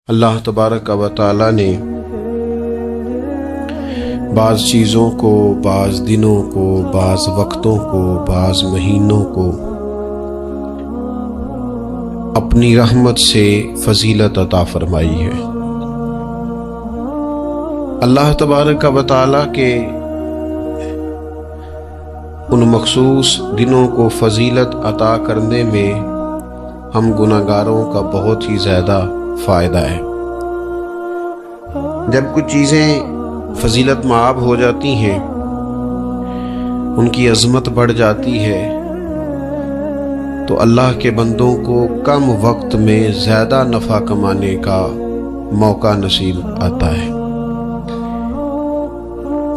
اللہ تبارک و تعالی نے بعض چیزوں کو، بعض دنوں کو، بعض وقتوں کو، بعض مہینوں کو اپنی رحمت سے فضیلت عطا فرمائی ہے۔ اللہ تبارک و تعالی کے ان مخصوص دنوں کو فضیلت عطا کرنے میں ہم گناہگاروں کا بہت ہی زیادہ فائدہ ہے۔ جب کچھ چیزیں فضیلت مآب ہو جاتی ہیں، ان کی عظمت بڑھ جاتی ہے، تو اللہ کے بندوں کو کم وقت میں زیادہ نفع کمانے کا موقع نصیب آتا ہے۔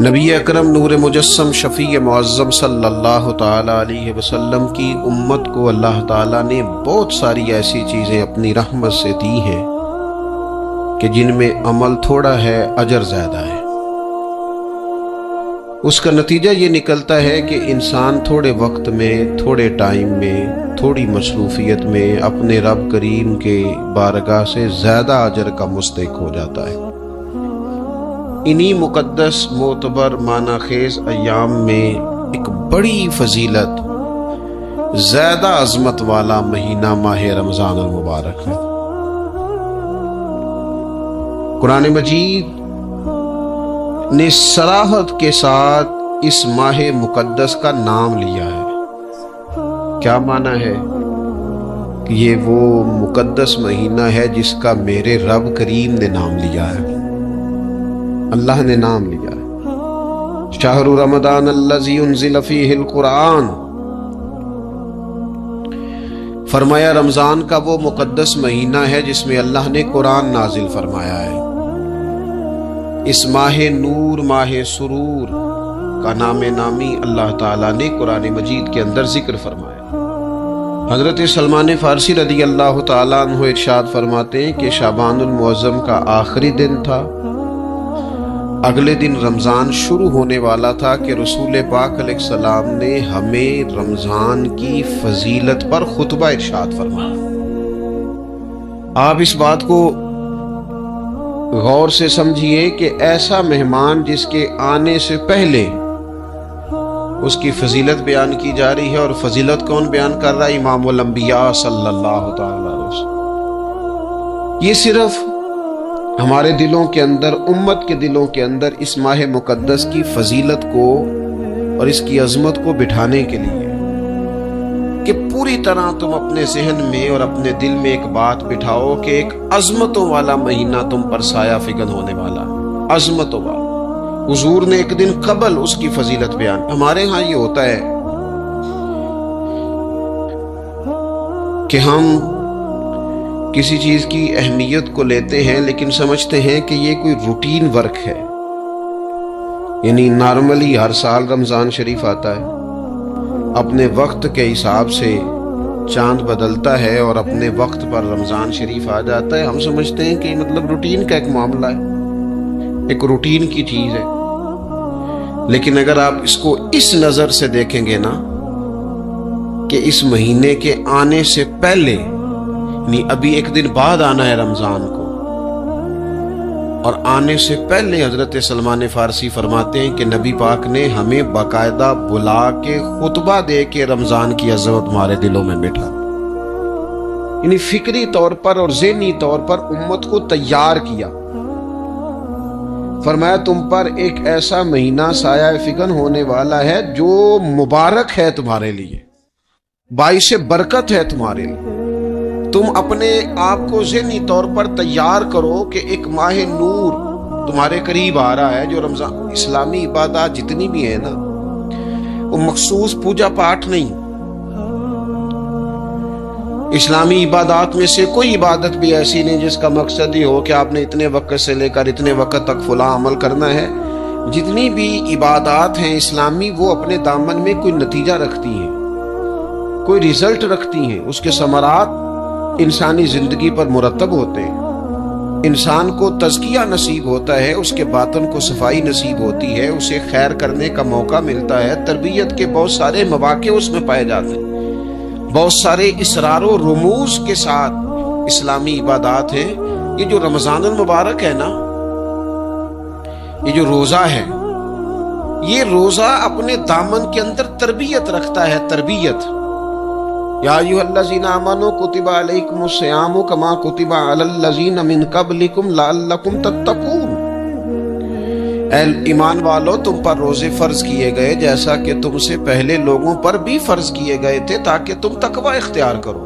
نبی اکرم نور مجسم شفیع معظم صلی اللہ تعالی علیہ وسلم کی امت کو اللہ تعالیٰ نے بہت ساری ایسی چیزیں اپنی رحمت سے دی ہیں کہ جن میں عمل تھوڑا ہے، اجر زیادہ ہے۔ اس کا نتیجہ یہ نکلتا ہے کہ انسان تھوڑے وقت میں، تھوڑے ٹائم میں، تھوڑی مصروفیت میں اپنے رب کریم کے بارگاہ سے زیادہ اجر کا مستحق ہو جاتا ہے۔ انہی مقدس، معتبر، معنی خیز ایام میں ایک بڑی فضیلت، زیادہ عظمت والا مہینہ ماہ رمضان المبارک ہے۔ قرآن مجید نے صراحت کے ساتھ اس ماہ مقدس کا نام لیا ہے۔ کیا معنی ہے؟ کہ یہ وہ مقدس مہینہ ہے جس کا میرے رب کریم نے نام لیا ہے، اللہ نے نام لیا ہے۔ شہر رمضان الذی انزل فیہ القرآن، فرمایا رمضان کا وہ مقدس مہینہ ہے جس میں اللہ نے قرآن نازل فرمایا ہے۔ اس ماہ نور، ماہ سرور کا نام نامی اللہ تعالیٰ نے قرآن مجید کے اندر ذکر فرمایا۔ حضرت سلمان فارسی رضی اللہ تعالیٰ عنہ ارشاد فرماتے ہیں کہ شعبان المعظم کا آخری دن تھا، اگلے دن رمضان شروع ہونے والا تھا کہ رسول پاک علیہ السلام نے ہمیں رمضان کی فضیلت پر خطبہ ارشاد فرمایا۔ آپ اس بات کو غور سے سمجھیے کہ ایسا مہمان جس کے آنے سے پہلے اس کی فضیلت بیان کی جا رہی ہے، اور فضیلت کون بیان کر رہا ہے؟ امام الانبیاء صلی اللہ تعالی علیہ وسلم۔ یہ صرف ہمارے دلوں کے اندر، امت کے دلوں کے اندر اس ماہ مقدس کی فضیلت کو اور اس کی عظمت کو بٹھانے کے لیے کہ پوری طرح تم اپنے ذہن میں اور اپنے دل میں ایک بات بٹھاؤ کہ ایک عظمتوں والا مہینہ تم پر سایہ فگن ہونے والا، عظمتوں والا۔ حضور نے ایک دن قبل اس کی فضیلت بیان۔ ہمارے ہاں یہ ہوتا ہے کہ ہم کسی چیز کی اہمیت کو لیتے ہیں لیکن سمجھتے ہیں کہ یہ کوئی روٹین ورک ہے، یعنی نارملی ہر سال رمضان شریف آتا ہے، اپنے وقت کے حساب سے چاند بدلتا ہے اور اپنے وقت پر رمضان شریف آ جاتا ہے۔ ہم سمجھتے ہیں کہ مطلب روٹین کا ایک معاملہ ہے، ایک روٹین کی چیز ہے۔ لیکن اگر آپ اس کو اس نظر سے دیکھیں گے نا کہ اس مہینے کے آنے سے پہلے، ابھی ایک دن بعد آنا ہے رمضان کو، اور آنے سے پہلے حضرت سلمان فارسی فرماتے ہیں کہ نبی پاک نے ہمیں باقاعدہ بلا کے خطبہ دے کے رمضان کی عظمت ہمارے دلوں میں بٹھا، یعنی فکری طور پر اور ذہنی طور پر امت کو تیار کیا۔ فرمایا تم پر ایک ایسا مہینہ سایہ فگن ہونے والا ہے جو مبارک ہے تمہارے لیے، باعث برکت ہے تمہارے لیے۔ تم اپنے آپ کو ذہنی طور پر تیار کرو کہ ایک ماہ نور تمہارے قریب آ رہا ہے۔ جو رمضان، اسلامی عبادات جتنی بھی ہیں نا، وہ مخصوص پوجا پاٹ نہیں۔ اسلامی عبادات میں سے کوئی عبادت بھی ایسی نہیں جس کا مقصد ہی ہو کہ آپ نے اتنے وقت سے لے کر اتنے وقت تک فلاں عمل کرنا ہے۔ جتنی بھی عبادات ہیں اسلامی، وہ اپنے دامن میں کوئی نتیجہ رکھتی ہیں، کوئی رزلٹ رکھتی ہیں، اس کے ثمرات انسانی زندگی پر مرتب ہوتے ہیں۔ انسان کو تزکیہ نصیب ہوتا ہے، اس کے باطن کو صفائی نصیب ہوتی ہے، اسے خیر کرنے کا موقع ملتا ہے، تربیت کے بہت سارے مواقع اس میں پائے جاتے ہیں، بہت سارے اسرار و رموز کے ساتھ اسلامی عبادات ہیں یہ جو رمضان المبارک ہے نا، یہ جو روزہ ہے، یہ روزہ اپنے دامن کے اندر تربیت رکھتا ہے، تربیت۔ یا ایھا الذین آمنوا کتب علیکم الصیام کما کتب علی الذین من قبلکم لعلکم تتقون۔ اے ایمان والو، تم پر روزے فرض کیے گئے جیسا کہ تم سے پہلے لوگوں پر بھی فرض کیے گئے تھے تاکہ تم تقوی اختیار کرو۔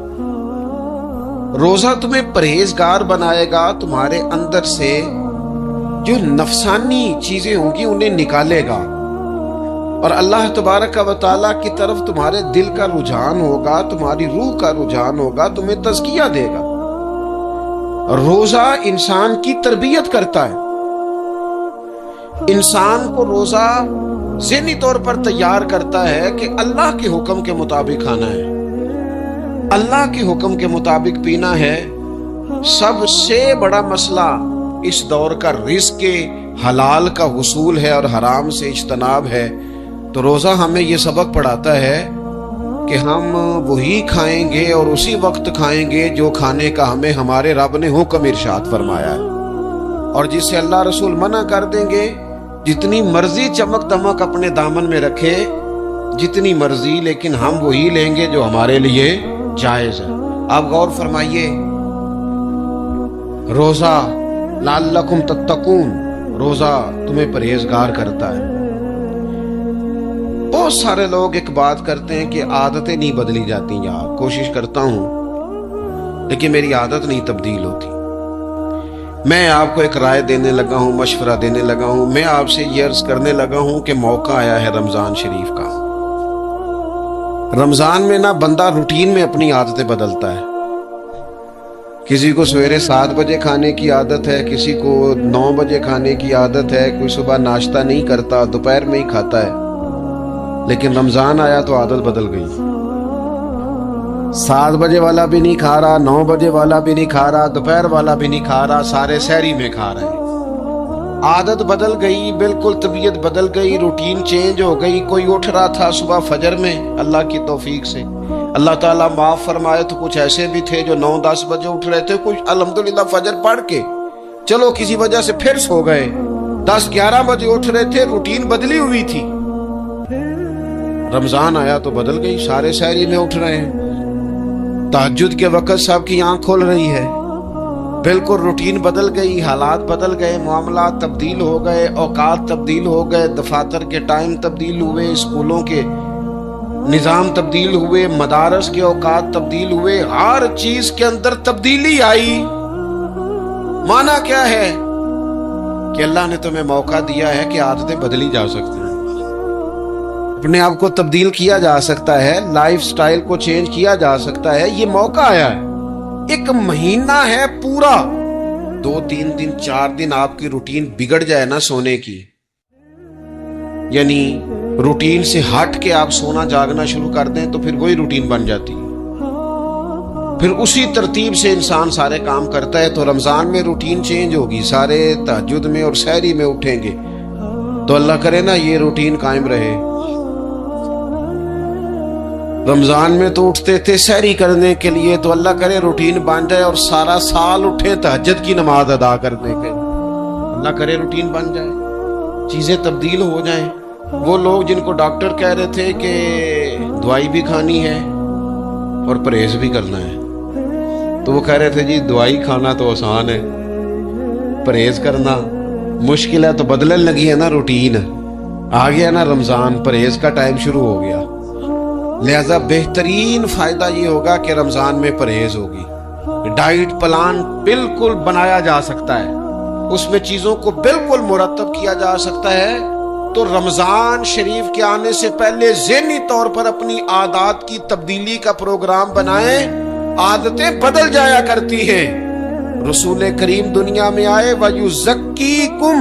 روزہ تمہیں پرہیزگار بنائے گا، تمہارے اندر سے جو نفسانی چیزیں ہوں گی انہیں نکالے گا، اور اللہ تبارک و تعالیٰ کی طرف تمہارے دل کا رجحان ہوگا، تمہاری روح کا رجحان ہوگا، تمہیں تزکیہ دے گا۔ روزہ انسان کی تربیت کرتا ہے، انسان کو روزہ ذہنی طور پر تیار کرتا ہے کہ اللہ کے حکم کے مطابق کھانا ہے، اللہ کے حکم کے مطابق پینا ہے۔ سب سے بڑا مسئلہ اس دور کا رزق کے حلال کا حصول ہے اور حرام سے اجتناب ہے۔ تو روزہ ہمیں یہ سبق پڑھاتا ہے کہ ہم وہی کھائیں گے اور اسی وقت کھائیں گے جو کھانے کا ہمیں ہمارے رب نے حکم ارشاد فرمایا ہے، اور جس سے اللہ رسول منع کر دیں گے جتنی مرضی چمک دمک اپنے دامن میں رکھے، جتنی مرضی، لیکن ہم وہی لیں گے جو ہمارے لیے جائز ہے۔ آپ غور فرمائیے، روزہ لعلکم تتقون، روزہ تمہیں پرہیزگار کرتا ہے۔ بہت سارے لوگ ایک بات کرتے ہیں کہ عادتیں نہیں بدلی جاتی، یار کوشش کرتا ہوں لیکن میری عادت نہیں تبدیل ہوتی۔ میں آپ کو ایک رائے دینے لگا ہوں، مشورہ دینے لگا ہوں، میں آپ سے یہ عرض کرنے لگا ہوں کہ موقع آیا ہے رمضان شریف کا۔ رمضان میں نا بندہ روٹین میں اپنی عادتیں بدلتا ہے۔ کسی کو سویرے 7 بجے کھانے کی عادت ہے، کسی کو 9 بجے کھانے کی عادت ہے، کوئی صبح ناشتہ نہیں کرتا، دوپہر میں ہی کھاتا ہے۔ لیکن رمضان آیا تو عادت بدل گئی، 7 بجے والا بھی نہیں کھا رہا، 9 بجے والا بھی نہیں کھا رہا، دوپہر والا بھی نہیں کھا رہا، سارے سحری میں کھا رہے ہیں۔ عادت بدل گئی، بالکل طبیعت بدل گئی، روٹین چینج ہو گئی۔ کوئی اٹھ رہا تھا صبح فجر میں، اللہ کی توفیق سے اللہ تعالیٰ معاف فرمائے تو کچھ ایسے بھی تھے جو 9-10 بجے اٹھ رہے تھے، کچھ الحمدللہ فجر پڑھ کے چلو کسی وجہ سے پھر سو گئے، 10-11 بجے اٹھ رہے تھے، روٹین بدلی ہوئی تھی۔ رمضان آیا تو بدل گئی، سارے سحری میں اٹھ رہے ہیں، تہجد کے وقت سب کی آنکھ کھل رہی ہے، بالکل روٹین بدل گئی، حالات بدل گئے، معاملات تبدیل ہو گئے، اوقات تبدیل ہو گئے، دفاتر کے ٹائم تبدیل ہوئے، اسکولوں کے نظام تبدیل ہوئے، مدارس کے اوقات تبدیل ہوئے، ہر چیز کے اندر تبدیلی آئی۔ معنی کیا ہے کہ اللہ نے تمہیں موقع دیا ہے کہ عادتیں بدلی جا سکتی ہیں، اپنے آپ کو تبدیل کیا جا سکتا ہے، لائف سٹائل کو چینج کیا جا سکتا ہے۔ یہ موقع آیا ہے، ایک مہینہ ہے پورا، 2-3 دن 4 دن آپ کی روٹین بگڑ جائے نا سونے کی، یعنی روٹین سے ہٹ کے آپ سونا جاگنا شروع کر دیں تو پھر وہی روٹین بن جاتی ہے، پھر اسی ترتیب سے انسان سارے کام کرتا ہے۔ تو رمضان میں روٹین چینج ہوگی، سارے تہجد میں اور سحری میں اٹھیں گے، تو اللہ کرے نا یہ روٹین قائم رہے۔ رمضان میں تو اٹھتے تھے سحری کرنے کے لیے، تو اللہ کرے روٹین بن جائے اور سارا سال اٹھے تہجد کی نماز ادا کرنے کے، اللہ کرے روٹین بن جائے، چیزیں تبدیل ہو جائیں۔ وہ لوگ جن کو ڈاکٹر کہہ رہے تھے کہ دوائی بھی کھانی ہے اور پرہیز بھی کرنا ہے، تو وہ کہہ رہے تھے جی دوائی کھانا تو آسان ہے، پرہیز کرنا مشکل ہے، تو بدلنے لگی ہے نا روٹین، آ گیا نا رمضان، پرہیز کا ٹائم شروع ہو گیا۔ لہذا بہترین فائدہ یہ ہوگا کہ رمضان میں پرہیز ہوگی، ڈائٹ پلان بالکل بنایا جا سکتا ہے، اس میں چیزوں کو بالکل مرتب کیا جا سکتا ہے۔ تو رمضان شریف کے آنے سے پہلے ذہنی طور پر اپنی عادات کی تبدیلی کا پروگرام بنائیں، عادتیں بدل جایا کرتی ہیں۔ رسول کریم دنیا میں آئے وَيُزَكِّيكُمْ،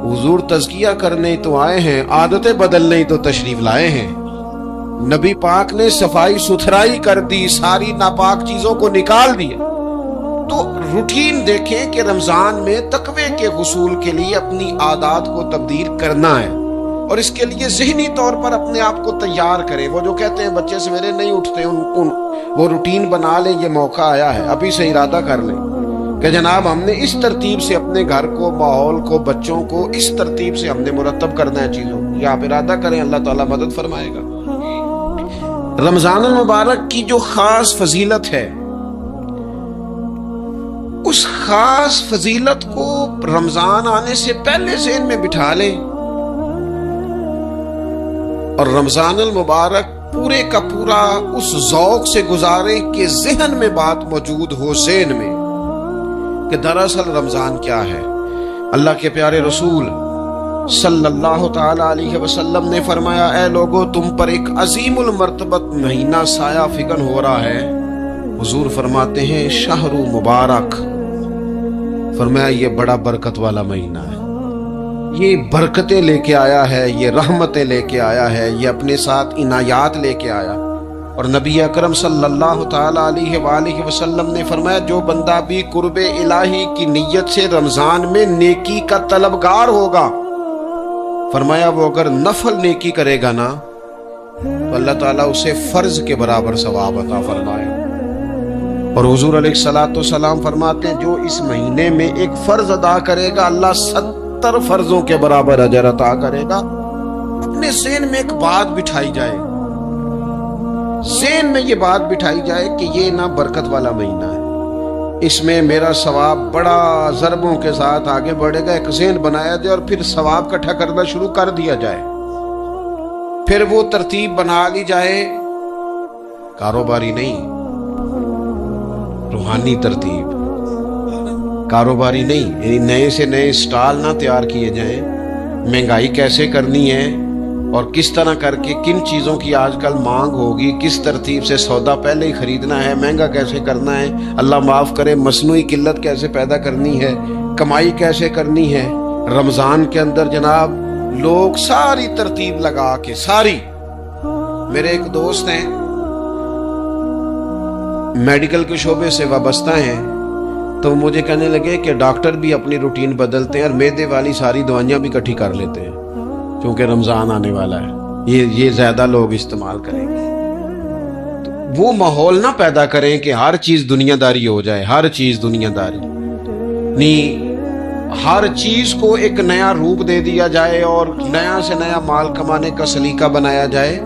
حضور تزکیہ کرنے تو آئے ہیں، عادتیں بدلنے تو تشریف لائے ہیں۔ نبی پاک نے صفائی ستھرائی کر دی، ساری ناپاک چیزوں کو نکال دیا۔ تو روٹین دیکھیں کہ رمضان میں تقوی کے حصول کے لیے اپنی عادات کو تبدیل کرنا ہے، اور اس کے لیے ذہنی طور پر اپنے آپ کو تیار کریں۔ وہ جو کہتے ہیں بچے سویرے نہیں اٹھتے، ان وہ روٹین بنا لیں، یہ موقع آیا ہے، ابھی سے ارادہ کر لیں کہ جناب ہم نے اس ترتیب سے اپنے گھر کو، ماحول کو، بچوں کو اس ترتیب سے ہم نے مرتب کرنا ہے چیزوں کو. یا آپ ارادہ کریں، اللہ تعالیٰ مدد فرمائے گا. رمضان المبارک کی جو خاص فضیلت ہے، اس خاص فضیلت کو رمضان آنے سے پہلے ذہن میں بٹھا لیں اور رمضان المبارک پورے کا پورا اس ذوق سے گزاریں کہ ذہن میں بات موجود ہو، ذہن میں، کہ دراصل رمضان کیا ہے. اللہ کے پیارے رسول صلی اللہ تعالی علیہ وسلم نے فرمایا، اے لوگو، تم پر ایک عظیم المرتبت مہینہ سایہ فگن ہو رہا ہے. حضور فرماتے ہیں شہر مبارک، فرمایا یہ بڑا برکت والا مہینہ ہے، یہ برکتیں لے کے آیا ہے، یہ رحمتیں لے کے آیا ہے، یہ اپنے ساتھ عنایات لے کے آیا. اور نبی اکرم صلی اللہ تعالی علیہ وآلہ وسلم نے فرمایا، جو بندہ بھی قرب الہی کی نیت سے رمضان میں نیکی کا طلبگار ہوگا، فرمایا وہ اگر نفل نیکی کرے گا نا تو اللہ تعالیٰ اسے فرض کے برابر ثواب عطا فرمائے. اور حضور علیہ الصلوۃ والسلام فرماتے ہیں جو اس مہینے میں ایک فرض ادا کرے گا، اللہ 70 فرضوں کے برابر اجر عطا کرے گا. اپنے ذہن میں ایک بات بٹھائی جائے، ذہن میں یہ بات بٹھائی جائے کہ یہ نا برکت والا مہینہ ہے، اس میں میرا ثواب بڑا ضربوں کے ساتھ آگے بڑھے گا. ایک ذہن بنایا جائے اور پھر ثواب اکٹھا کرنا شروع کر دیا جائے. پھر وہ ترتیب بنا لی جائے، کاروباری نہیں، روحانی ترتیب، کاروباری نہیں، یعنی نئے سے نئے سٹال نہ تیار کیے جائیں. مہنگائی کیسے کرنی ہے اور کس طرح کر کے کن چیزوں کی آج کل مانگ ہوگی، کس ترتیب سے سودا پہلے ہی خریدنا ہے، مہنگا کیسے کرنا ہے، اللہ معاف کرے مصنوعی قلت کیسے پیدا کرنی ہے، کمائی کیسے کرنی ہے. رمضان کے اندر جناب لوگ ساری ترتیب لگا کے، ساری. میرے ایک دوست ہیں میڈیکل کے شعبے سے وابستہ ہیں، تو مجھے کہنے لگے کہ ڈاکٹر بھی اپنی روٹین بدلتے ہیں اور معدے والی ساری دوائیاں بھی اکٹھی کر لیتے ہیں کیونکہ رمضان آنے والا ہے، یہ زیادہ لوگ استعمال کریں گے. تو وہ ماحول نہ پیدا کریں کہ ہر چیز دنیا داری ہو جائے، ہر چیز دنیا داری نہیں، ہر چیز کو ایک نیا روپ دے دیا جائے اور نیا سے نیا مال کمانے کا سلیقہ بنایا جائے.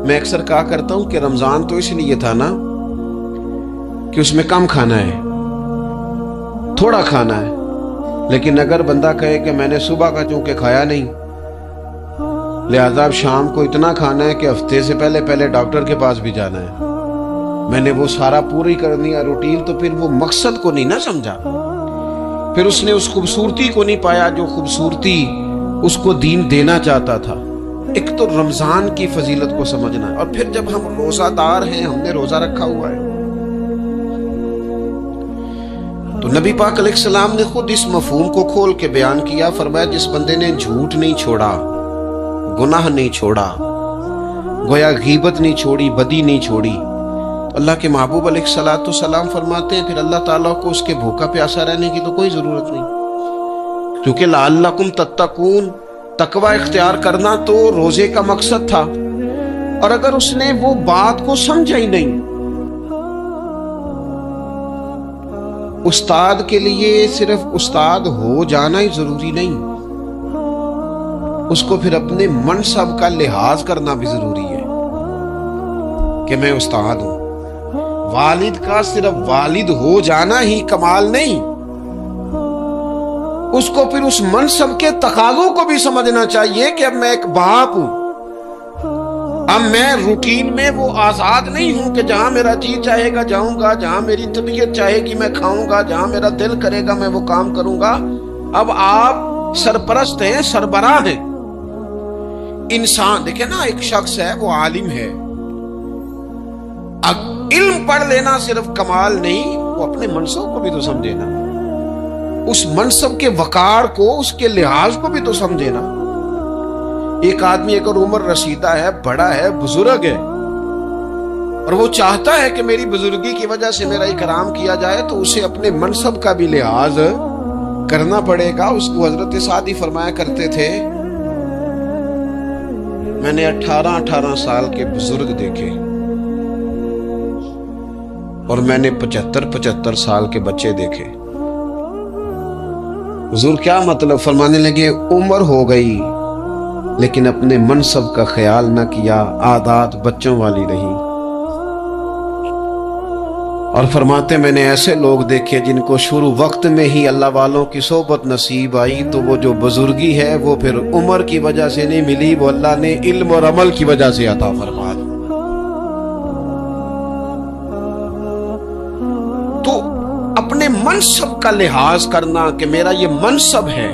میں اکثر کہا کرتا ہوں کہ رمضان تو اس لیے تھا نا کہ اس میں کم کھانا ہے، تھوڑا کھانا ہے. لیکن اگر بندہ کہے کہ میں نے صبح کا چونکہ کھایا نہیں لہذا اب شام کو اتنا کھانا ہے کہ ہفتے سے پہلے ڈاکٹر کے پاس بھی جانا ہے، میں نے وہ سارا پوری کرنی ہے روٹین، تو پھر وہ مقصد کو نہیں نہ سمجھا، پھر اس نے اس خوبصورتی کو نہیں پایا جو خوبصورتی اس کو دین دینا چاہتا تھا. ایک تو رمضان کی فضیلت کو سمجھنا ہے، اور پھر جب ہم روزہ دار ہیں، ہم نے روزہ رکھا ہوا ہے، تو نبی پاک علیہ السلام نے خود اس مفہوم کو کھول کے بیان کیا. فرمایا جس بندے نے جھوٹ نہیں چھوڑا، گناہ نہیں چھوڑا، گویا غیبت نہیں چھوڑی، بدی نہیں چھوڑی، تو اللہ کے محبوب علیہ الصلوۃ والسلام فرماتے ہیں پھر اللہ تعالیٰ کو اس کے بھوکا پیاسا رہنے کی تو کوئی ضرورت نہیں، کیونکہ لعلکم تتقون، تقوی اختیار کرنا تو روزے کا مقصد تھا. اور اگر اس نے وہ بات کو سمجھا ہی نہیں، استاد کے لیے صرف استاد ہو جانا ہی ضروری نہیں، اس کو پھر اپنے منصب کا لحاظ کرنا بھی ضروری ہے کہ میں استاد ہوں. والد کا صرف والد ہو جانا ہی کمال نہیں، اس کو پھر اس منصب کے تقاضوں کو بھی سمجھنا چاہیے کہ اب میں ایک باپ ہوں، اب میں روٹین میں وہ آزاد نہیں ہوں کہ جہاں میرا جی چاہے گا جاؤں گا، جہاں میری طبیعت چاہے گی میں کھاؤں گا، جہاں میرا دل کرے گا میں وہ کام کروں گا. اب آپ سرپرست ہیں، سربراہ ہیں. انسان دیکھیں نا، ایک شخص ہے وہ عالم ہے، علم پڑھ لینا صرف کمال نہیں، وہ اپنے منصب کو بھی تو سمجھے نا، اس منصب کے وقار کو، اس کے لحاظ کو بھی تو سمجھے نا. ایک آدمی اگر عمر رسیدہ ہے، بڑا ہے، بزرگ ہے، اور وہ چاہتا ہے کہ میری بزرگی کی وجہ سے میرا اکرام کیا جائے، تو اسے اپنے منصب کا بھی لحاظ کرنا پڑے گا. اس کو حضرت سعدی فرمایا کرتے تھے میں نے 18 سال کے بزرگ دیکھے اور میں نے 75 سال کے بچے دیکھے. حضور کیا مطلب؟ فرمانے لگے عمر ہو گئی لیکن اپنے منصب کا خیال نہ کیا، عادات بچوں والی رہی۔ اور فرماتے میں نے ایسے لوگ دیکھے جن کو شروع وقت میں ہی اللہ والوں کی صحبت نصیب آئی، تو وہ جو بزرگی ہے وہ پھر عمر کی وجہ سے نہیں ملی، وہ اللہ نے علم اور عمل کی وجہ سے عطا فرما دی۔ تو اپنے منصب کا لحاظ کرنا کہ میرا یہ منصب ہے۔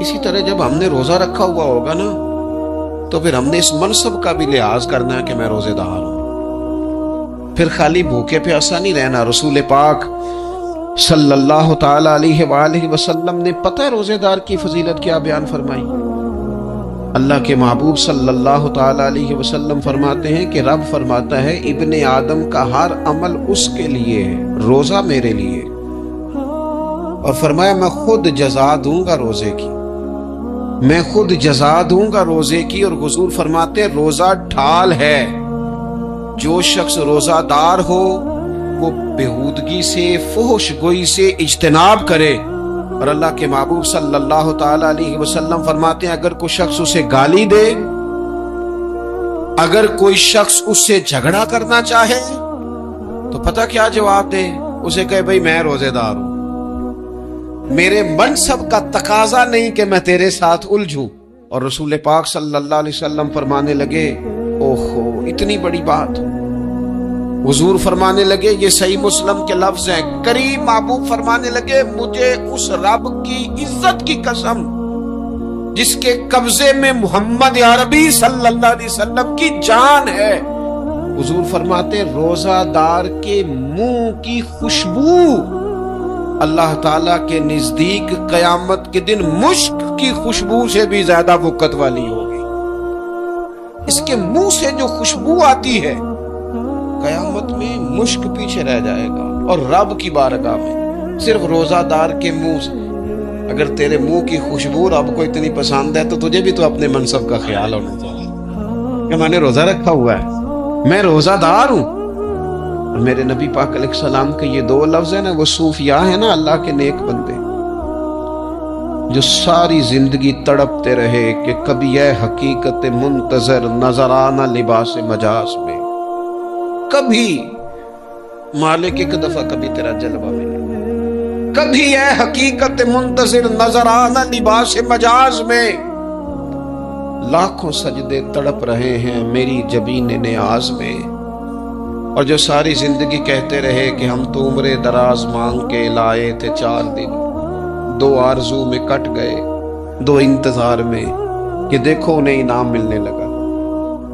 اسی طرح جب ہم نے روزہ رکھا ہوا ہوگا نا تو پھر ہم نے اس منصب کا بھی لحاظ کرنا ہے کہ میں روزے دار ہوں۔ پھر خالی بھوکے پیاسا نہیں رہنا۔ رسول پاک صلی اللہ تعالی علیہ وآلہ وسلم نے پتہ ہے روزے دار کی فضیلت کیا بیان فرمائی؟ اللہ کے محبوب صلی اللہ تعالی علیہ وسلم فرماتے ہیں کہ رب فرماتا ہے ابن آدم کا ہر عمل اس کے لیے ہے، روزہ میرے لیے، اور فرمایا میں خود جزا دوں گا روزے کی، میں خود جزا دوں گا روزے کی۔ اور حضور فرماتے ہیں روزہ ڈھال ہے، جو شخص روزہ دار ہو وہ بےہودگی سے، فحش گوئی سے اجتناب کرے۔ اور اللہ کے محبوب صلی اللہ تعالی علیہ وسلم فرماتے ہیں اگر کوئی شخص اسے گالی دے، اگر کوئی شخص اس سے جھگڑا کرنا چاہے تو پتہ کیا جواب دے؟ اسے کہے بھئی میں روزے دار ہوں، میرے منصب کا تقاضا نہیں کہ میں تیرے ساتھ الجھوں۔ اور رسول پاک صلی اللہ علیہ وسلم فرمانے لگے اوہو اتنی بڑی بات۔ حضور فرمانے لگے یہ صحیح مسلم کے لفظ ہیں، کریم محبوب فرمانے لگے مجھے اس رب کی عزت کی قسم جس کے قبضے میں محمد عربی صلی اللہ علیہ وسلم کی جان ہے، حضور فرماتے روزہ دار کے منہ کی خوشبو اللہ تعالیٰ کے نزدیک قیامت کے دن مشک کی خوشبو سے بھی زیادہ وقت والی ہوگی۔ اس کے منہ سے جو خوشبو آتی ہے قیامت میں مشک پیچھے رہ جائے گا، اور رب کی بارگاہ میں صرف روزہ دار کے منہ سے اگر تیرے منہ کی خوشبو رب کو اتنی پسند ہے تو تجھے بھی تو اپنے منصب کا خیال ہونا چاہیے کہ میں نے روزہ رکھا ہوا ہے، میں روزہ دار ہوں۔ اور میرے نبی پاک علیہ السلام کے یہ دو لفظ ہیں نا، وہ صوفیاء ہیں نا، اللہ کے نیک بندے جو ساری زندگی تڑپتے رہے کہ کبھی اے حقیقت منتظر نظر آنا لباس مجاز میں، کبھی مالک ایک دفعہ کبھی تیرا جلوہ ملے، کبھی اے حقیقت منتظر نظر آنا لباس مجاز میں، لاکھوں سجدے تڑپ رہے ہیں میری جبین نیاز میں۔ اور جو ساری زندگی کہتے رہے کہ ہم تو عمر دراز مانگ کے لائے تھے 4 دن، 2 آرزو میں کٹ گئے، 2 انتظار میں کہ دیکھو انہیں انعام ملنے لگا۔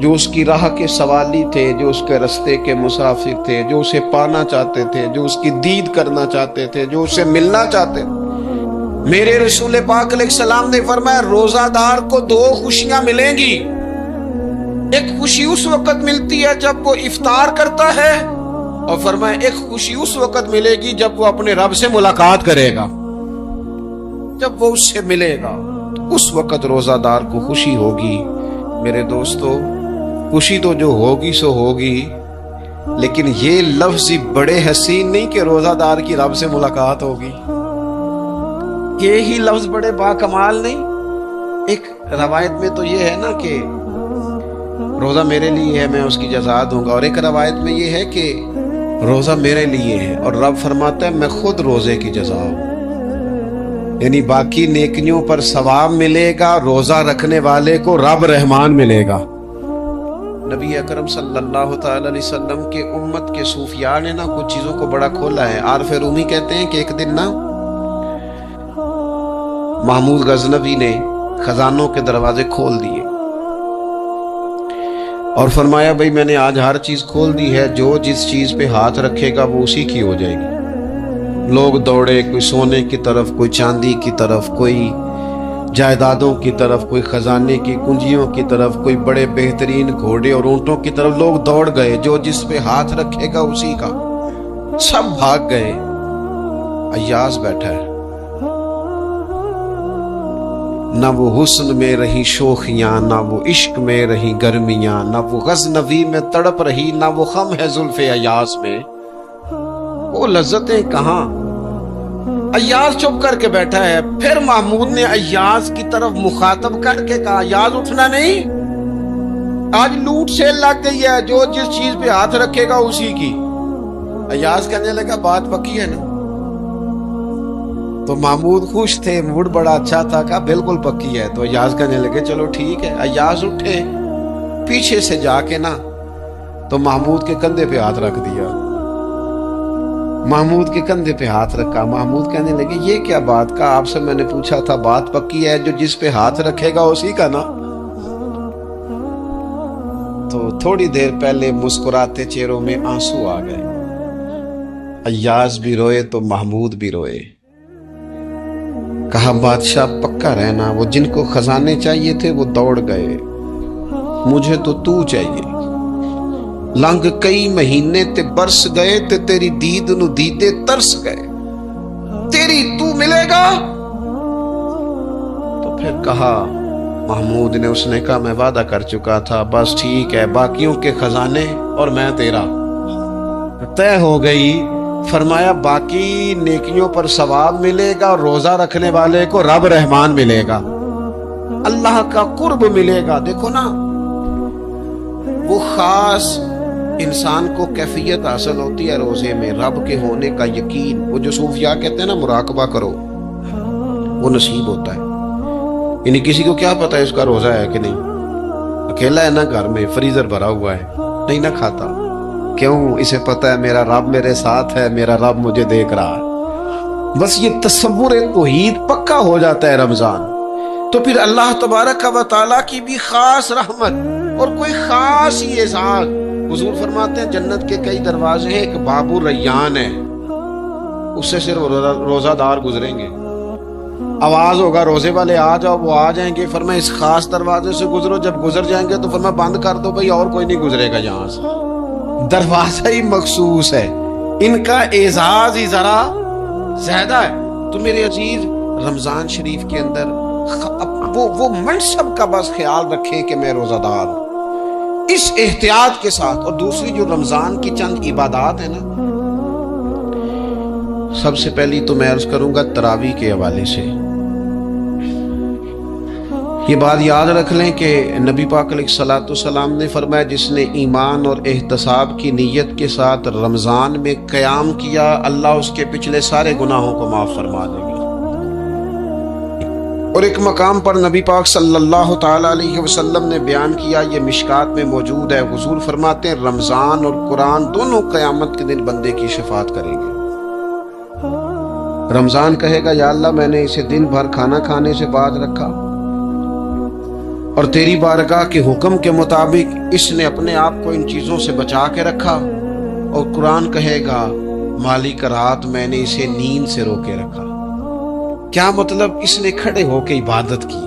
جو اس کی راہ کے سوالی تھے، جو اس کے رستے کے مسافر تھے، جو اسے پانا چاہتے تھے، جو اس کی دید کرنا چاہتے تھے، جو اسے ملنا چاہتے تھے، میرے رسول پاک علیہ السلام نے فرمایا روزہ دار کو 2 خوشیاں ملیں گی۔ ایک خوشی اس وقت ملتی ہے جب وہ افطار کرتا ہے، اور فرمایا ایک خوشی اس وقت ملے گی جب وہ اپنے رب سے ملاقات کرے گا، جب وہ اس سے ملے گا تو اس وقت روزہ دار کو خوشی ہوگی۔ میرے دوستو خوشی تو جو ہوگی سو ہوگی، لیکن یہ لفظ بڑے حسین نہیں کہ روزہ دار کی رب سے ملاقات ہوگی، یہی لفظ بڑے باکمال نہیں؟ ایک روایت میں تو یہ ہے نا کہ روزہ میرے لیے ہے میں اس کی جزا دوں گا، اور ایک روایت میں یہ ہے کہ روزہ میرے لیے ہے اور رب فرماتا ہے میں خود روزے کی جزا ہوں، یعنی باقی نیکیوں پر ثواب ملے گا، روزہ رکھنے والے کو رب رحمان ملے گا۔ نبی اکرم صلی اللہ تعالی علیہ وسلم کے امت کے صوفیاء نے نا کچھ چیزوں کو بڑا کھولا ہے۔ عارف رومی کہتے ہیں کہ ایک دن نا محمود غزنوی نے خزانوں کے دروازے کھول دیے اور فرمایا بھئی میں نے آج ہر چیز کھول دی ہے، جو جس چیز پہ ہاتھ رکھے گا وہ اسی کی ہو جائے گی۔ لوگ دوڑے، کوئی سونے کی طرف، کوئی چاندی کی طرف، کوئی جائیدادوں کی طرف، کوئی خزانے کی کنجیوں کی طرف، کوئی بڑے بہترین گھوڑے اور اونٹوں کی طرف، لوگ دوڑ گئے، جو جس پہ ہاتھ رکھے گا اسی کا۔ سب بھاگ گئے، ایاز بیٹھا ہے، نہ وہ حسن میں رہی شوخیاں، نہ وہ عشق میں رہی گرمیاں، نہ وہ غزنوی میں تڑپ رہی، نہ وہ خم ہے زلف ایاز میں۔ وہ لذتیں کہاں، ایاز چپ کر کے بیٹھا ہے. پھر محمود نے ایاز کی طرف مخاطب کر کے کہا ایاز اٹھنا نہیں, آج لوٹ سیل لگ گئی ہے, جو جس چیز پہ ہاتھ رکھے گا اسی کی. ایاز کہنے لگا بات پکی ہے نا. تو محمود خوش تھے, موڈ بڑا اچھا تھا, کہا بالکل پکی ہے. تو ایاز کہنے لگے چلو ٹھیک ہے. ایاز اٹھے, پیچھے سے جا کے نا تو محمود کے کندھے پہ ہاتھ رکھ دیا. محمود کے کندھے پہ ہاتھ رکھا. محمود کہنے لگے یہ کیا بات کا, آپ سے میں نے پوچھا تھا بات پکی ہے, جو جس پہ ہاتھ رکھے گا اسی کا نا. تو تھوڑی دیر پہلے مسکراتے چہروں میں آنسو آ گئے. ایاز بھی روئے تو محمود بھی روئے. کہا بادشاہ پکا رہنا, وہ جن کو خزانے چاہیے تھے وہ دوڑ گئے, مجھے تو چاہیے. لنگ کئی مہینے تے برس گئے تے تیری دید نو دیدے ترس گئے, تیری تو ملے گا. تو پھر کہا محمود نے, اس نے کہا میں وعدہ کر چکا تھا, بس ٹھیک ہے, باقیوں کے خزانے اور میں تیرا. طے ہو گئی. فرمایا باقی نیکیوں پر ثواب ملے گا, اور روزہ رکھنے والے کو رب رحمان ملے گا, اللہ کا قرب ملے گا. دیکھو نا, وہ خاص انسان کو کیفیت حاصل ہوتی ہے روزے میں, رب کے ہونے کا یقین. وہ جو صوفیاء کہتے ہیں نا مراقبہ کرو, وہ نصیب ہوتا ہے. یعنی کسی کو کیا پتا ہے اس کا روزہ ہے کہ نہیں, اکیلا ہے نا گھر میں, فریزر بھرا ہوا ہے, نہیں نہ کھاتا. کیوں؟ اسے پتا ہے میرا رب میرے ساتھ ہے, میرا رب مجھے دیکھ رہا ہے. بس یہ تصور توحید پکا ہو جاتا ہے رمضان, تو پھر اللہ تبارک و تعالیٰ کی بھی خاص رحمت اور کوئی خاص ہی اعزاز. حضور فرماتے ہیں جنت کے کئی دروازے ہیں, ایک باب الریان ہے, اس سے صرف روزہ دار گزریں گے. آواز ہوگا روزے والے آ جاؤ, وہ آ جائیں گے. فرمایا اس خاص دروازے سے گزرو, جب گزر جائیں گے تو فرمایا بند کر دو بھائی, اور کوئی نہیں گزرے گا یہاں سے. دروازہ ہی مخصوص ہے, ان کا اعزاز ہی ذرا زیادہ ہے. تو میرے عزیز, رمضان شریف کے اندر وہ منصب کا بس خیال رکھیں کہ میں روزہ دار ہوں, اس احتیاط کے ساتھ. اور دوسری جو رمضان کی چند عبادات ہیں نا, سب سے پہلی تو میں عرض کروں گا تراویح کے حوالے سے. یہ بات یاد رکھ لیں کہ نبی پاک علیہ الصلوۃ والسلام نے فرمایا جس نے ایمان اور احتساب کی نیت کے ساتھ رمضان میں قیام کیا, اللہ اس کے پچھلے سارے گناہوں کو معاف فرما دے گا. اور ایک مقام پر نبی پاک صلی اللہ تعالی علیہ وسلم نے بیان کیا, یہ مشکات میں موجود ہے. حضور فرماتے ہیں رمضان اور قرآن دونوں قیامت کے دن بندے کی شفاعت کریں گے. رمضان کہے گا یا اللہ میں نے اسے دن بھر کھانا کھانے سے باز رکھا, اور تیری بارگاہ کے حکم کے مطابق اس نے اپنے آپ کو ان چیزوں سے بچا کے رکھا. اور قرآن کہے گا مالک رات میں نے اسے نیند سے روکے رکھا. کیا مطلب؟ اس نے کھڑے ہو کے عبادت کی.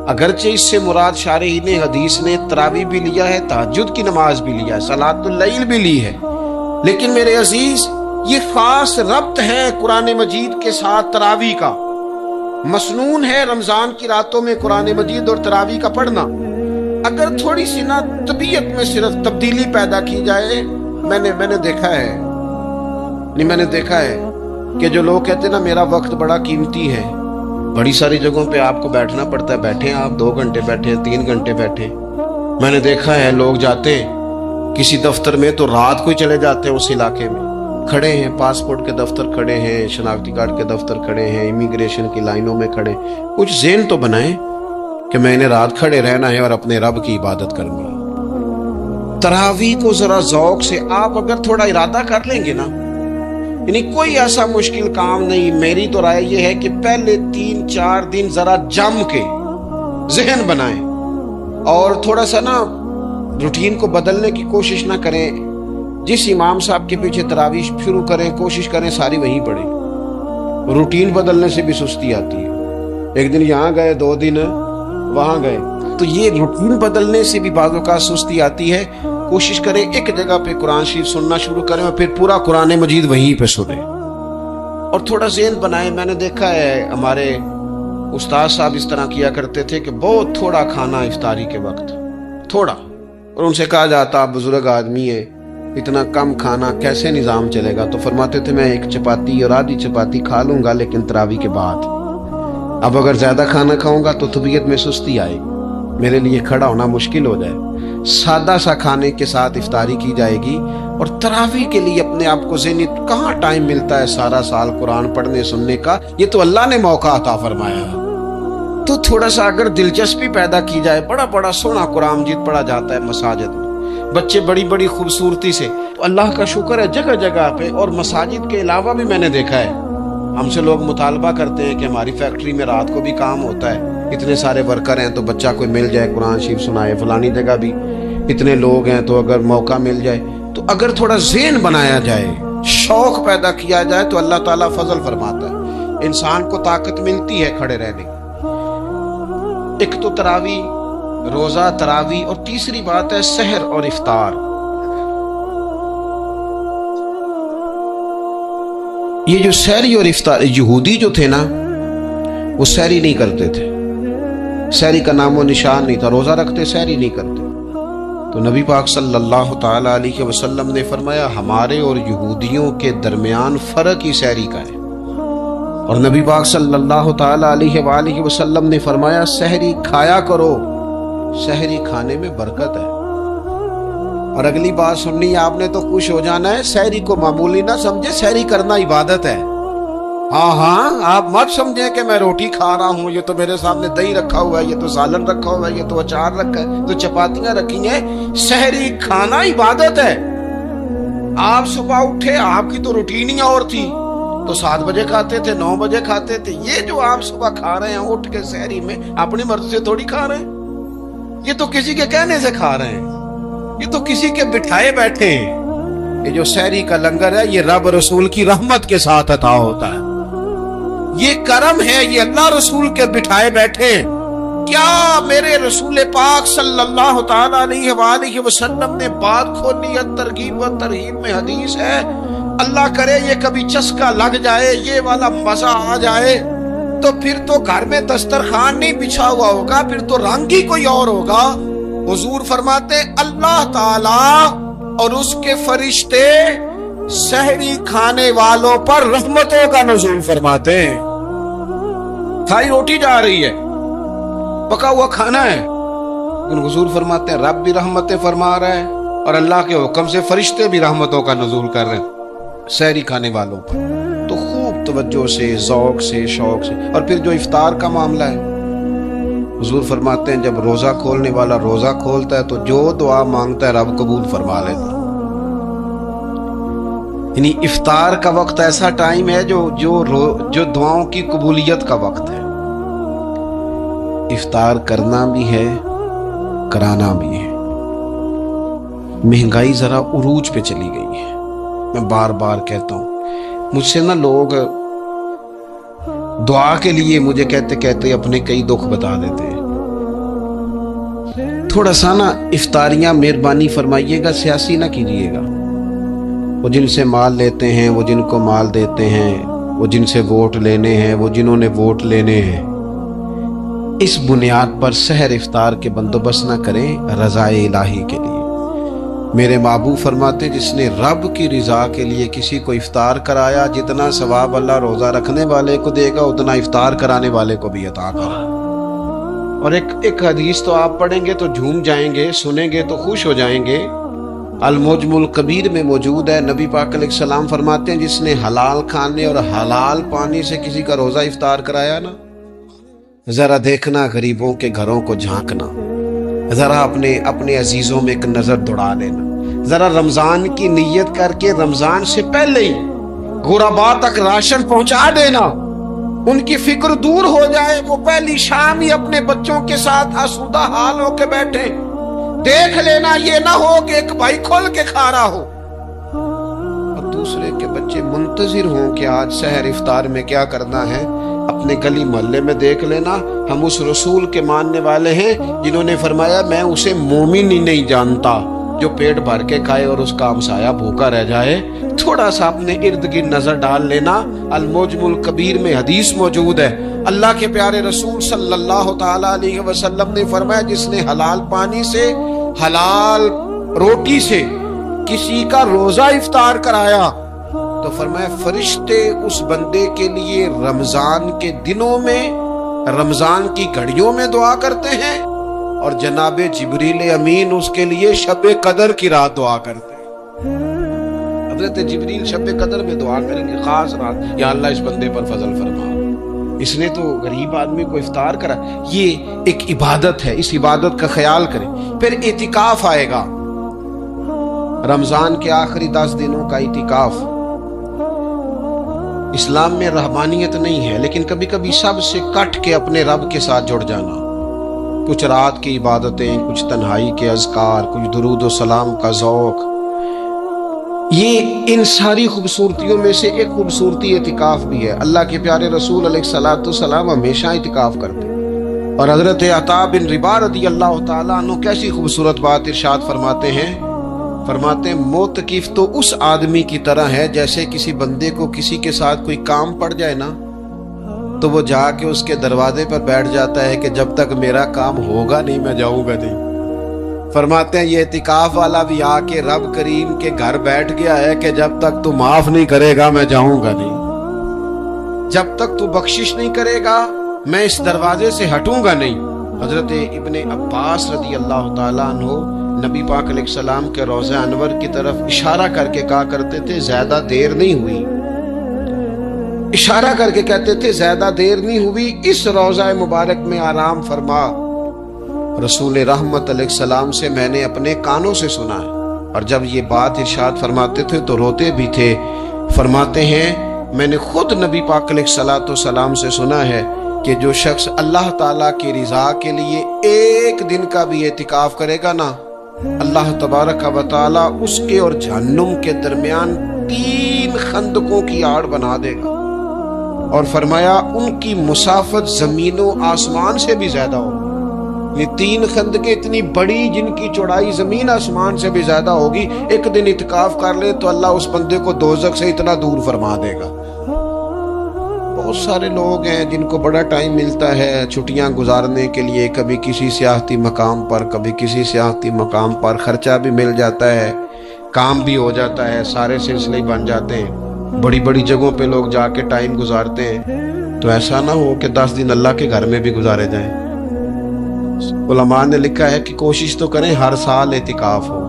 اگرچہ اس سے مراد شارحین حدیث نے تراویح بھی لیا ہے, تہجد کی نماز بھی لیا ہے, صلاۃ اللیل بھی لی ہے, لیکن میرے عزیز یہ خاص ربط ہے قرآن مجید کے ساتھ تراویح کا. مسنون ہے رمضان کی راتوں میں قرآن مجید اور تراویح کا پڑھنا. اگر تھوڑی سی نا طبیعت میں صرف تبدیلی پیدا کی جائے, میں نے دیکھا ہے کہ جو لوگ کہتے ہیں نا میرا وقت بڑا قیمتی ہے, بڑی ساری جگہوں پہ آپ کو بیٹھنا پڑتا ہے, بیٹھے آپ 2 گھنٹے بیٹھے, 3 گھنٹے بیٹھے. میں نے دیکھا ہے لوگ جاتے کسی دفتر میں تو رات کو ہی چلے جاتے ہیں اس علاقے میں, کھڑے ہیں, پاسپورٹ کے دفتر کھڑے ہیں, شناختی کارڈ کے دفتر کھڑے ہیں, امیگریشن کی لائنوں میں کھڑے. کچھ ذہن تو بنائیں کہ میں نے رات کھڑے رہنا ہے اور اپنے رب کی عبادت کرنی ہے. تراویح کو ذرا ذوق سے آپ اگر تھوڑا ارادہ کر لیں گے نا, یعنی کوئی ایسا مشکل کام نہیں. میری تو رائے یہ ہے کہ پہلے 3-4 دن ذرا جم کے ذہن بنائیں, اور تھوڑا سا نا روٹین کو بدلنے کی کوشش نہ کریں. جس امام صاحب کے پیچھے تراویح شروع کریں, کوشش کریں ساری وہیں پڑھیں. روٹین بدلنے سے بھی سستی آتی ہے. ایک دن یہاں گئے, 2 دن وہاں گئے, تو یہ روٹین بدلنے سے بھی بعض اوقات سستی آتی ہے. کوشش کریں ایک جگہ پہ قرآن شریف سننا شروع کریں اور پھر پورا قرآن مجید وہیں پہ سنیں, اور تھوڑا ذہن بنائیں. میں نے دیکھا ہے ہمارے استاد صاحب اس طرح کیا کرتے تھے کہ بہت تھوڑا کھانا افطاری کے وقت, تھوڑا, اور ان سے کہا جاتا آپ بزرگ آدمی ہیں, اتنا کم کھانا کیسے نظام چلے گا؟ تو فرماتے تھے میں ایک چپاتی اور آدھی چپاتی کھا لوں گا لیکن تراویح کے بعد، اب اگر زیادہ کھانا کھاؤں گا تو طبیعت میں سستی آئے گی، میرے لیے کھڑا ہونا مشکل ہو جائے۔ سادہ سا کھانے کے ساتھ افطاری کی جائے گی، اور تراویح کے لیے اپنے آپ کو ذہنی کہاں ٹائم ملتا ہے سارا سال قرآن پڑھنے سننے کا؟ یہ تو اللہ نے موقع عطا فرمایا، تو تھوڑا سا اگر دلچسپی پیدا کی جائے، بڑا بڑا سونا قرآن مجید پڑھا جاتا ہے مساجد میں، بچے بڑی بڑی خوبصورتی سے، تو اللہ کا شکر ہے جگہ جگہ پہ، اور مساجد کے علاوہ بھی میں نے دیکھا ہے، ہم سے لوگ مطالبہ کرتے ہیں کہ ہماری فیکٹری میں رات کو بھی کام ہوتا ہے، اتنے سارے ورکر ہیں تو بچہ کوئی مل جائے قرآن شریف سنائے، فلانی جگہ بھی اتنے لوگ ہیں تو اگر موقع مل جائے، تو اگر تھوڑا ذہن بنایا جائے، شوق پیدا کیا جائے تو اللہ تعالیٰ فضل فرماتا ہے، انسان کو طاقت ملتی ہے کھڑے رہنے کی۔ ایک تو تراویح، روزہ، تراویح، اور تیسری بات ہے سحر اور افطار۔ یہ جو سحری اور افطار، یہودی جو تھے نا وہ سحری نہیں کرتے تھے، سحری کا نام و نشان نہیں تھا، روزہ رکھتے سحری نہیں کرتے، تو نبی پاک صلی اللہ تعالی علیہ وسلم نے فرمایا ہمارے اور یہودیوں کے درمیان فرق ہی سحری کا ہے، اور نبی پاک صلی اللہ تعالی علیہ وآلہ وسلم نے فرمایا سحری کھایا کرو، سحری کھانے میں برکت ہے۔ اور اگلی بات سننی ہے آپ نے تو خوش ہو جانا ہے، سحری کو معمولی نہ سمجھے، سحری کرنا عبادت ہے۔ ہاں آپ مت سمجھیں کہ میں روٹی کھا رہا ہوں، یہ تو میرے سامنے دہی رکھا ہوا ہے، یہ تو سالن رکھا ہوا ہے، یہ تو اچار رکھا ہے، تو چپاتیاں رکھی ہیں۔ سحری کھانا عبادت ہے۔ آپ صبح اٹھے، آپ کی تو روٹین ہی اور تھی، تو 7 بجے کھاتے تھے، 9 بجے کھاتے تھے، یہ جو آپ صبح کھا رہے ہیں اٹھ کے سحری میں، اپنی مرضی سے تھوڑی کھا رہے ہیں، یہ تو کسی کے کہنے سے کھا رہے ہیں، یہ تو کسی کے بٹھائے بیٹھے ہیں۔ یہ جو سحری کا لنگر ہے یہ رب رسول کی رحمت کے ساتھ عطا ہوتا ہے، یہ کرم ہے، یہ اللہ رسول کے بٹھائے بیٹھے۔ کیا میرے رسول پاک صلی اللہ تعالی علیہ وآلہ وسلم نے بات کھولی ہے، ترغیب و ترہیب میں حدیث ہے، اللہ کرے یہ کبھی چسکا لگ جائے، یہ والا مزہ آ جائے، تو پھر تو گھر میں دسترخوان نہیں بچھا ہوا ہوگا، پھر تو رنگ ہی کوئی اور ہوگا۔ حضور فرماتے اللہ تعالی اور اس کے فرشتے سحری کھانے والوں پر رحمتوں کا نزول فرماتے ہیں۔ کھائی روٹی جا رہی ہے، پکا ہوا کھانا ہے، لیکن حضور فرماتے ہیں رب بھی رحمتیں فرما رہا ہے، اور اللہ کے حکم سے فرشتے بھی رحمتوں کا نزول کر رہے ہیں سحری کھانے والوں پر۔ تو خوب توجہ سے، ذوق سے، شوق سے۔ اور پھر جو افطار کا معاملہ ہے، حضور فرماتے ہیں جب روزہ کھولنے والا روزہ کھولتا ہے تو جو دعا مانگتا ہے رب قبول فرما لیتا ہے۔ یعنی افطار کا وقت ایسا ٹائم ہے جو دعاؤں کی قبولیت کا وقت ہے۔ افطار کرنا بھی ہے، کرانا بھی ہے۔ مہنگائی ذرا عروج پہ چلی گئی ہے، میں بار بار کہتا ہوں، مجھ سے نا لوگ دعا کے لیے مجھے کہتے کہتے اپنے کئی دکھ بتا دیتے ہیں۔ تھوڑا سا نا افطاریاں مہربانی فرمائیے گا، سیاسی نہ کیجیے گا۔ وہ جن سے مال لیتے ہیں، وہ جن کو مال دیتے ہیں، وہ جن سے ووٹ لینے ہیں، وہ جنہوں نے ووٹ لینے ہیں، اس بنیاد پر سحر افطار کے بندوبست نہ کریں رضا الہی کے لیے۔ میرے محبوب فرماتے جس نے رب کی رضا کے لیے کسی کو افطار کرایا، جتنا ثواب اللہ روزہ رکھنے والے کو دے گا اتنا افطار کرانے والے کو بھی عطا کرے۔ اور ایک حدیث تو آپ پڑھیں گے تو جھوم جائیں گے، سنیں گے تو خوش ہو جائیں گے، المعجم الکبیر میں موجود ہے۔ نبی پاک علیہ السلام فرماتے ہیں جس نے حلال کھانے اور حلال پانی سے کسی کا روزہ افطار کرایا نا، ذرا دیکھنا غریبوں کے گھروں کو جھانکنا، ذرا اپنے عزیزوں میں ایک نظر دوڑا لینا، ذرا رمضان کی نیت کر کے رمضان سے پہلے ہی غرباء تک راشن پہنچا دینا، ان کی فکر دور ہو جائے، وہ پہلی شام ہی اپنے بچوں کے ساتھ آسودہ حال ہو کے بیٹھے۔ دیکھ لینا یہ نہ ہو کہ ایک بھائی کھول کے کھا رہا ہو اور دوسرے کے بچے منتظر ہوں کہ آج سحر افطار میں کیا کرنا ہے۔ اپنے گلی محلے میں دیکھ لینا، ہم اس رسول کے ماننے والے ہیں جنہوں نے فرمایا میں اسے مومن ہی نہیں جانتا جو پیٹ بھر کے کھائے اور اس کا ہمسایہ بھوکا رہ جائے۔ تھوڑا سا اپنے ارد گرد نظر ڈال لینا، المعجم الکبیر میں حدیث موجود ہے۔ اللہ کے پیارے رسول صلی اللہ تعالی علیہ وسلم نے فرمایا جس نے حلال پانی سے، حلال روٹی سے کسی کا روزہ افطار کرایا تو فرمایا فرشتے اس بندے کے لیے رمضان کے دنوں میں، رمضان کی گھڑیوں میں دعا کرتے ہیں، اور جناب جبریل امین اس کے لیے شب قدر کی رات دعا کرتے ہیں۔ حضرت جبریل شب قدر میں دعا کریں گے، خاص رات، یا اللہ اس بندے پر فضل فرما، اس نے تو غریب آدمی کو افطار کرا۔ یہ ایک عبادت ہے، اس عبادت کا خیال کریں۔ پھر اعتکاف آئے گا، رمضان کے آخری 10 دنوں کا اعتکاف۔ اسلام میں رحمانیت نہیں ہے، لیکن کبھی کبھی سب سے کٹ کے اپنے رب کے ساتھ جڑ جانا، کچھ رات کی عبادتیں، کچھ تنہائی کے اذکار، کچھ درود و سلام کا ذوق، یہ ان ساری خوبصورتیوں میں سے ایک خوبصورتی اعتکاف بھی ہے۔ اللہ کے پیارے رسول علیہ الصلوۃ والسلام ہمیشہ اعتکاف کرتے، اور حضرت عطا بن رباح رضی اللہ تعالیٰ عنہ کیسی خوبصورت بات ارشاد فرماتے ہیں، معتکف تو اس آدمی کی طرح ہے جیسے کسی بندے کو کسی کے ساتھ کوئی کام پڑ جائے نا تو وہ جا کے اس کے دروازے پر بیٹھ جاتا ہے کہ جب تک میرا کام ہوگا نہیں میں جاؤں گا نہیں۔ فرماتے ہیں یہ اعتکاف والا بھی آ کے رب کریم کے گھر بیٹھ گیا ہے کہ جب تک تو معاف نہیں کرے گا میں جاؤں گا نہیں، جب تک تو بخشش نہیں کرے گا میں اس دروازے سے ہٹوں گا نہیں۔ حضرت ابن عباس رضی اللہ تعالیٰ عنہ نبی پاک علیہ السلام کے روضہ انور کی طرف اشارہ کر کے کہا کرتے تھے زیادہ دیر نہیں ہوئی، اشارہ کر کے کہتے تھے زیادہ دیر نہیں ہوئی، اس روضہ مبارک میں آرام فرما۔ رسول رحمت علیہ السلام سے میں نے اپنے کانوں سے سنا ہے، اور جب یہ بات ارشاد فرماتے تھے تو روتے بھی تھے۔ فرماتے ہیں میں نے خود نبی پاک علیہ السلام سے سنا ہے کہ جو شخص اللہ تعالیٰ کی رضا کے لیے ایک دن کا بھی اعتکاف کرے گا نا، اللہ تبارک و تعالیٰ اس کے اور جہنم کے درمیان 3 خندقوں کی آڑ بنا دے گا، اور فرمایا ان کی مسافت زمین و آسمان سے بھی زیادہ ہوگی۔ یہ 3 خندقیں اتنی بڑی جن کی چوڑائی زمین آسمان سے بھی زیادہ ہوگی، ایک دن اعتکاف کر لے تو اللہ اس بندے کو دوزخ سے اتنا دور فرما دے گا۔ بہت سارے لوگ ہیں جن کو بڑا ٹائم ملتا ہے چھٹیاں گزارنے کے لیے، کبھی کسی سیاحتی مقام پر، کبھی کسی سیاحتی مقام پر، خرچہ بھی مل جاتا ہے، کام بھی ہو جاتا ہے، سارے سلسلے بن جاتے ہیں، بڑی بڑی جگہوں پہ لوگ جا کے ٹائم گزارتے ہیں۔ تو ایسا نہ ہو کہ 10 دن اللہ کے گھر میں بھی گزارے جائیں۔ علماء نے لکھا ہے کہ کوشش تو کریں ہر سال اعتکاف ہو،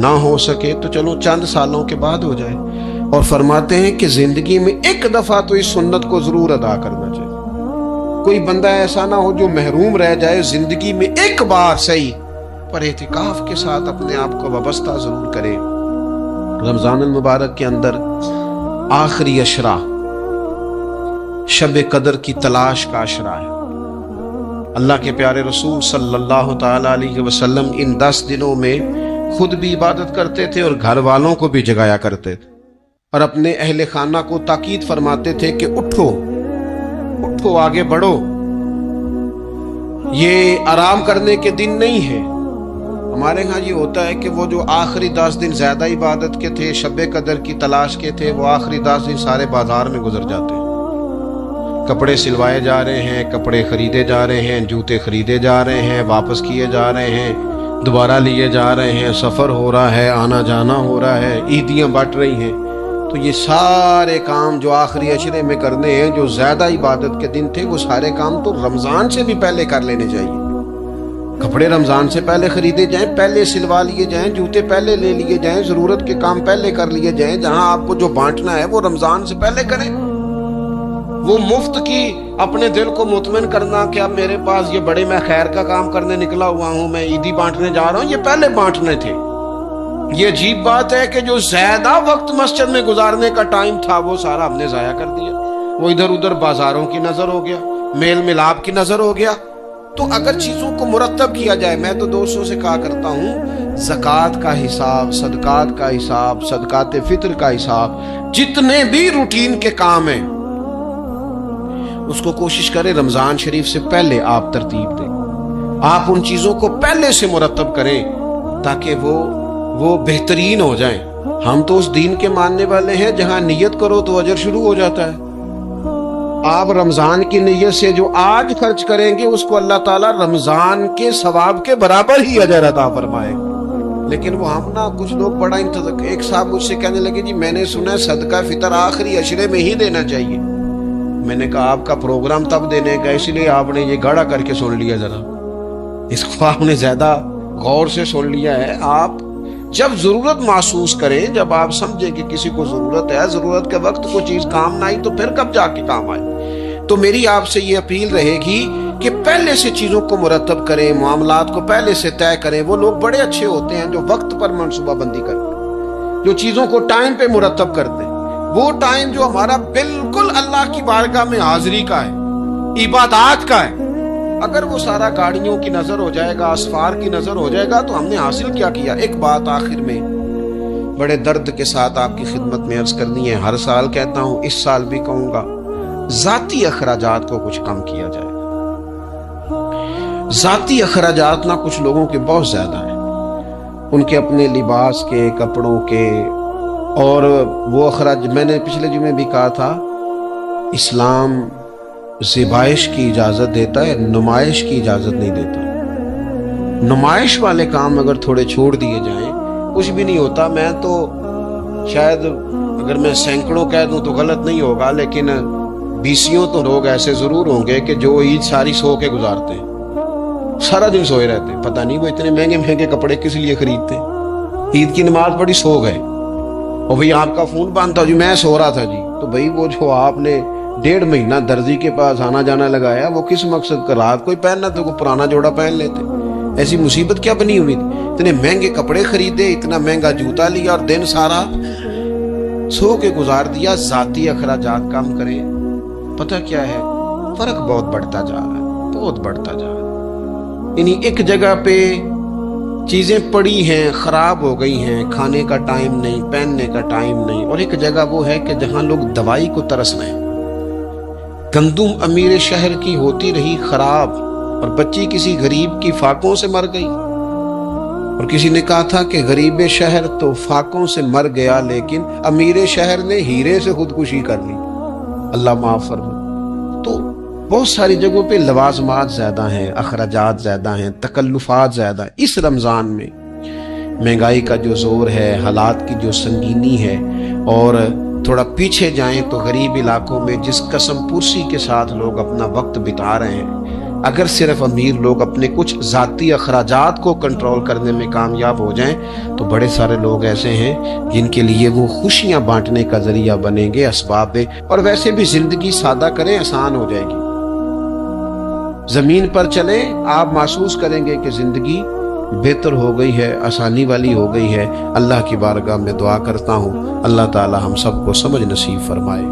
نہ ہو سکے تو چلو چند سالوں کے بعد ہو جائے، اور فرماتے ہیں کہ زندگی میں ایک دفعہ تو اس سنت کو ضرور ادا کرنا چاہیے۔ کوئی بندہ ایسا نہ ہو جو محروم رہ جائے، زندگی میں ایک بار صحیح پر اعتکاف کے ساتھ اپنے آپ کو وابستہ ضرور کرے۔ رمضان المبارک کے اندر آخری اشرا شب قدر کی تلاش کا اشرا ہے۔ اللہ کے پیارے رسول صلی اللہ تعالیٰ علیہ وسلم ان 10 دنوں میں خود بھی عبادت کرتے تھے اور گھر والوں کو بھی جگایا کرتے تھے، اور اپنے اہل خانہ کو تاکید فرماتے تھے کہ اٹھو اٹھو، آگے بڑھو، یہ آرام کرنے کے دن نہیں ہے۔ ہمارے ہاں یہ ہوتا ہے کہ وہ جو آخری 10 دن زیادہ عبادت کے تھے، شب قدر کی تلاش کے تھے، وہ آخری 10 دن سارے بازار میں گزر جاتے ہیں، کپڑے سلوائے جا رہے ہیں، کپڑے خریدے جا رہے ہیں، جوتے خریدے جا رہے ہیں، واپس کیے جا رہے ہیں، دوبارہ لیے جا رہے ہیں، سفر ہو رہا ہے، آنا جانا ہو رہا ہے، عیدیاں بٹ رہی ہیں۔ تو یہ سارے کام جو آخری عشرے میں کرنے ہیں، جو زیادہ عبادت کے دن تھے، وہ سارے کام تو رمضان سے بھی پہلے کر لینے چاہیے۔ کپڑے رمضان سے پہلے خریدے جائیں، پہلے سلوا لیے جائیں، جوتے پہلے لے لیے جائیں، ضرورت کے کام پہلے کر لیے جائیں، جہاں آپ کو جو بانٹنا ہے وہ رمضان سے پہلے کریں۔ وہ مفت کی اپنے دل کو مطمئن کرنا کہ اب میرے پاس یہ بڑے میں خیر کا کام کرنے نکلا ہوا ہوں، میں عیدی بانٹنے جا رہا ہوں، یہ پہلے بانٹنے تھے۔ یہ عجیب بات ہے کہ جو زیادہ وقت مسجد میں گزارنے کا ٹائم تھا وہ سارا ہم نے ضائع کر دیا، وہ ادھر ادھر بازاروں کی نظر ہو گیا، میل ملاپ کی نظر ہو گیا۔ تو اگر چیزوں کو مرتب کیا جائے، میں تو دوستوں سے کہا کرتا ہوں زکوٰۃ کا حساب، صدقات کا حساب، صدقات فطر کا حساب، جتنے بھی روٹین کے کام ہیں اس کو کوشش کریں رمضان شریف سے پہلے آپ ترتیب دیں، آپ ان چیزوں کو پہلے سے مرتب کریں تاکہ وہ بہترین ہو جائیں۔ ہم تو اس دین کے ماننے والے ہیں جہاں نیت کرو تو اجر شروع ہو جاتا ہے۔ آپ رمضان کی نیت سے جو آج خرچ کریں گے اس کو اللہ تعالیٰ رمضان کے ثواب کے برابر ہی اجر عطا فرمائے گا، لیکن وہ ہم نا کچھ لوگ بڑا انتظار. ایک صاحب مجھ سے کہنے لگے جی میں نے سنا ہے صدقہ فطر آخری عشرے میں ہی دینا چاہیے. میں نے کہا آپ کا پروگرام تب دینے کا اس لیے آپ نے یہ گاڑا کر کے سن لیا, ذرا اس کو آپ نے زیادہ غور سے سن لیا ہے. آپ جب ضرورت محسوس کریں, جب آپ سمجھیں کہ کسی کو ضرورت ہے, ضرورت کے وقت کوئی چیز کام نہ آئی تو پھر کب جا کے کام آئے. تو میری آپ سے یہ اپیل رہے گی کہ پہلے سے چیزوں کو مرتب کریں, معاملات کو پہلے سے طے کریں. وہ لوگ بڑے اچھے ہوتے ہیں جو وقت پر منصوبہ بندی کرتے ہیں, جو چیزوں کو ٹائم پہ مرتب کرتے ہیں. وہ ٹائم جو ہمارا بالکل اللہ کی بارگاہ میں حاضری کا ہے, عبادات کا ہے, اگر وہ سارا گاڑیوں کی نظر ہو جائے گا, اسفار کی نظر ہو جائے گا, تو ہم نے حاصل کیا کیا. ایک بات آخر میں بڑے درد کے ساتھ آپ کی خدمت میں عرض کرنی ہے, ہر سال کہتا ہوں, اس سال بھی کہوں گا, ذاتی اخراجات کو کچھ کم کیا جائے. ذاتی اخراجات نہ کچھ لوگوں کے بہت زیادہ ہیں, ان کے اپنے لباس کے, کپڑوں کے, اور وہ اخراج. میں نے پچھلے جمعے بھی کہا تھا, اسلام ذبائش کی اجازت دیتا ہے, نمائش کی اجازت نہیں دیتا. نمائش والے کام اگر تھوڑے چھوڑ دیے جائیں کچھ بھی نہیں ہوتا. میں تو شاید اگر میں سینکڑوں کہہ دوں تو غلط نہیں ہوگا, لیکن بیسیوں تو لوگ ایسے ضرور ہوں گے کہ جو عید ساری سو کے گزارتے ہیں, سارا دن سوئے رہتے ہیں. پتہ نہیں وہ اتنے مہنگے مہنگے کپڑے کس لیے خریدتے ہیں. عید کی نماز پڑھی, سو گئے, اور بھئی آپ کا فون بند تھا جی میں سو رہا تھا جی. تو بھئی وہ جو آپ نے 1.5 مہینہ درزی کے پاس آنا جانا لگایا, وہ کس مقصد کا؟ رات کوئی پہننا تو کوئی پرانا جوڑا پہن لیتے. ایسی مصیبت کیا بنی ہوئی تھی؟ اتنے مہنگے کپڑے خریدے, اتنا مہنگا جوتا لیا, اور دن سارا سو کے گزار دیا. ذاتی اخراجات کم کریں. پتہ کیا ہے, فرق بہت بڑھتا جا رہا ہے, بہت بڑھتا جا رہا ہے. یعنی ایک جگہ پہ چیزیں پڑی ہیں, خراب ہو گئی ہیں, کھانے کا ٹائم نہیں, پہننے کا ٹائم نہیں, اور ایک جگہ وہ ہے کہ جہاں لوگ دوائی کو ترس رہے ہیں. گندم امیر شہر کی ہوتی رہی خراب, اور بچی کسی غریب کی فاقوں سے مر گئی. اور کسی نے کہا تھا کہ غریب شہر تو فاقوں سے مر گیا, لیکن امیر شہر نے ہیرے سے خودکشی کر لی. اللہ معاف فرمائے. تو بہت ساری جگہوں پہ لوازمات زیادہ ہیں, اخراجات زیادہ ہیں, تکلفات زیادہ ہیں. اس رمضان میں مہنگائی کا جو زور ہے, حالات کی جو سنگینی ہے, اور تھوڑا پیچھے جائیں تو غریب علاقوں میں جس قسم پرسی کے ساتھ لوگ اپنا وقت بتا رہے ہیں, اگر صرف امیر لوگ اپنے کچھ ذاتی اخراجات کو کنٹرول کرنے میں کامیاب ہو جائیں تو بڑے سارے لوگ ایسے ہیں جن کے لیے وہ خوشیاں بانٹنے کا ذریعہ بنیں گے, اسباب. اور ویسے بھی زندگی سادہ کریں, آسان ہو جائے گی. زمین پر چلیں, آپ محسوس کریں گے کہ زندگی بہتر ہو گئی ہے, آسانی والی ہو گئی ہے. اللہ کی بارگاہ میں دعا کرتا ہوں اللہ تعالی ہم سب کو سمجھ نصیب فرمائے.